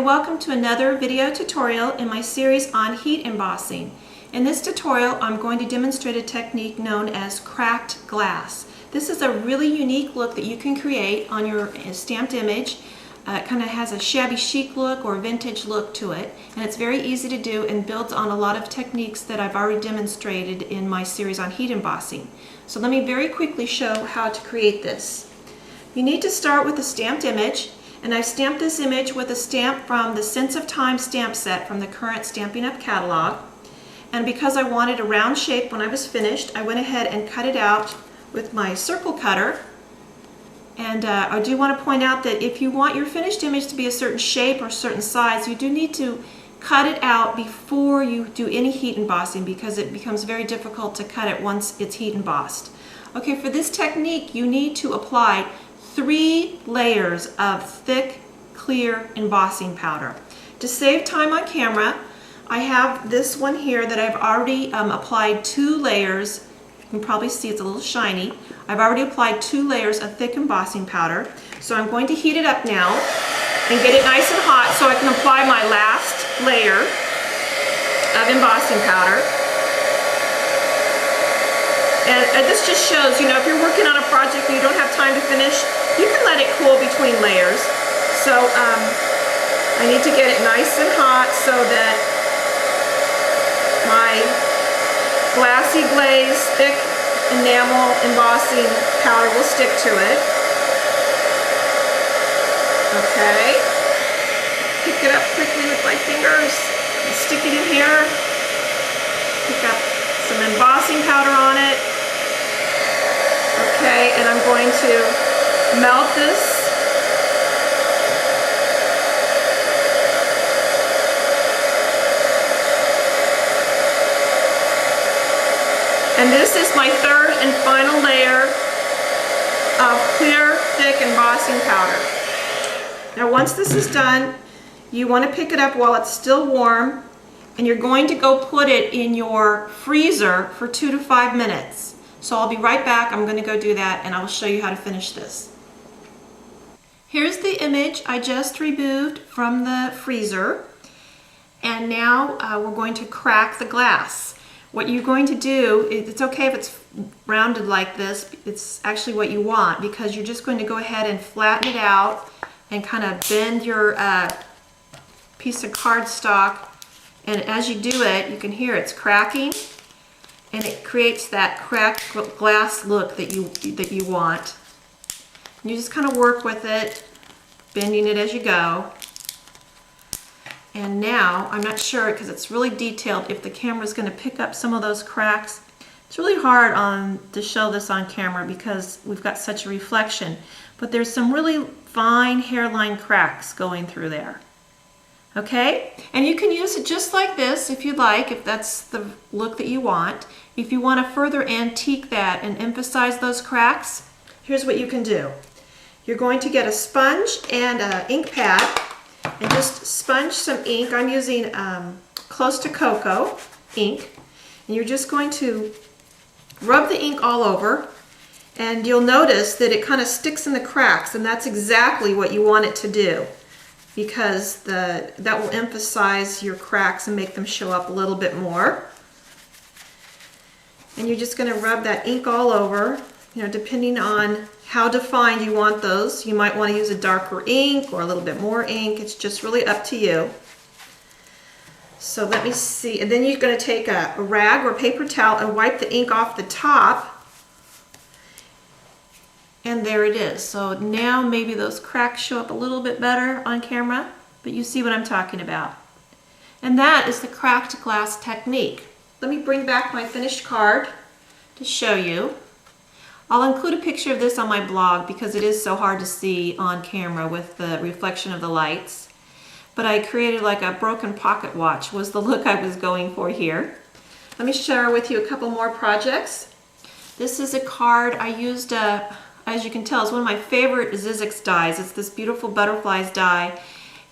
and welcome to another video tutorial in my series on heat embossing. In this tutorial I'm going to demonstrate a technique known as cracked glass. This is a really unique look that you can create on your stamped image. It kind of has a shabby chic look or vintage look to it, and it's very easy to do and builds on a lot of techniques that I've already demonstrated in my series on heat embossing. So let me very quickly show how to create this. You need to start with a stamped image, and I've stamped this image with a stamp from the Sense of Time stamp set from the current Stampin' Up! Catalog. And because I wanted a round shape when I was finished, I went ahead and cut it out with my circle cutter. And I do want to point out that if you want your finished image to be a certain shape or certain size, you do need to cut it out before you do any heat embossing, because it becomes very difficult to cut it once it's heat embossed. Okay, for this technique you need to apply 3 layers of thick, clear embossing powder. To save time on camera, I have this one here that I've already applied 2 layers. You can probably see it's a little shiny. I've already applied 2 layers of thick embossing powder. So I'm going to heat it up now and get it nice and hot so I can apply my last layer of embossing powder. And this just shows, you know, if you're working on a project and you don't have time to finish, you can let it cool between layers. So I need to get it nice and hot so that my glassy glaze, thick enamel embossing powder will stick to it. Okay. Pick it up quickly with my fingers and stick it in here. Pick up some embossing powder on it. Okay, and I'm going to melt this. And this is my 3rd and final layer of clear, thick embossing powder. Now once this is done, you want to pick it up while it's still warm, and you're going to go put it in your freezer for 2 to 5 minutes. So I'll be right back. I'm going to go do that, and I will show you how to finish this. Here's the image I just removed from the freezer, and now we're going to crack the glass. What you're going to do, it's okay if it's rounded like this, it's actually what you want, because you're just going to go ahead and flatten it out and kind of bend your piece of cardstock, and as you do it, you can hear it's cracking, and it creates that cracked glass look that you want. And you just kind of work with it, bending it as you go. And now, I'm not sure because it's really detailed if the camera's going to pick up some of those cracks. It's really hard to show this on camera because we've got such a reflection. But there's some really fine hairline cracks going through there. Okay? And you can use it just like this if you'd like, if that's the look that you want. If you want to further antique that and emphasize those cracks, here's what you can do. You're going to get a sponge and an ink pad and just sponge some ink. I'm using close to cocoa ink, and you're just going to rub the ink all over, and you'll notice that it kind of sticks in the cracks, and that's exactly what you want it to do, because that will emphasize your cracks and make them show up a little bit more. And you're just going to rub that ink all over, you know, depending on how defined you want those. You might want to use a darker ink or a little bit more ink. It's just really up to you. So let me see. And then you're going to take a rag or paper towel and wipe the ink off the top. And there it is. So now maybe those cracks show up a little bit better on camera, but you see what I'm talking about. And that is the cracked glass technique. Let me bring back my finished card to show you. I'll include a picture of this on my blog because it is so hard to see on camera with the reflection of the lights. But I created like a broken pocket watch was the look I was going for here. Let me share with you a couple more projects. This is a card I used, as you can tell, it's one of my favorite Zizix dies. It's this beautiful butterflies die,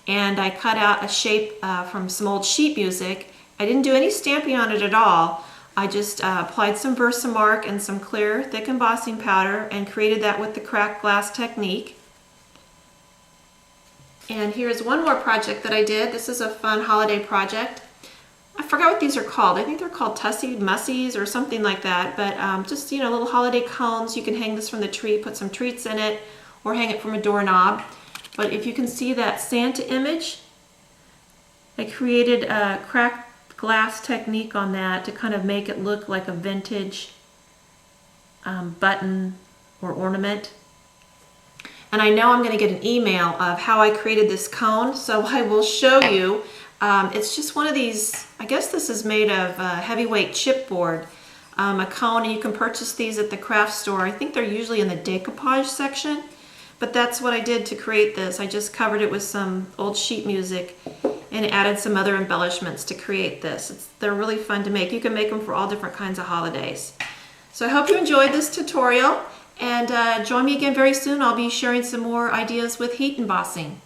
and I cut out a shape from some old sheet music. I didn't do any stamping on it at all. I just applied some Versamark and some clear thick embossing powder and created that with the cracked glass technique. And here's one more project that I did. This is a fun holiday project. I forgot what these are called. I think they're called Tussie Mussies or something like that. But just, you know, little holiday cones. You can hang this from the tree, put some treats in it, or hang it from a doorknob. But if you can see that Santa image, I created a cracked glass technique on that to kind of make it look like a vintage button or ornament. And I know I'm going to get an email of how I created this cone, so I will show you. It's just one of these, I guess this is made of heavyweight chipboard, a cone, and you can purchase these at the craft store. I think they're usually in the decoupage section, but that's what I did to create this. I just covered it with some old sheet music and added some other embellishments to create this. They're really fun to make. You can make them for all different kinds of holidays. So I hope you enjoyed this tutorial, and join me again very soon. I'll be sharing some more ideas with heat embossing.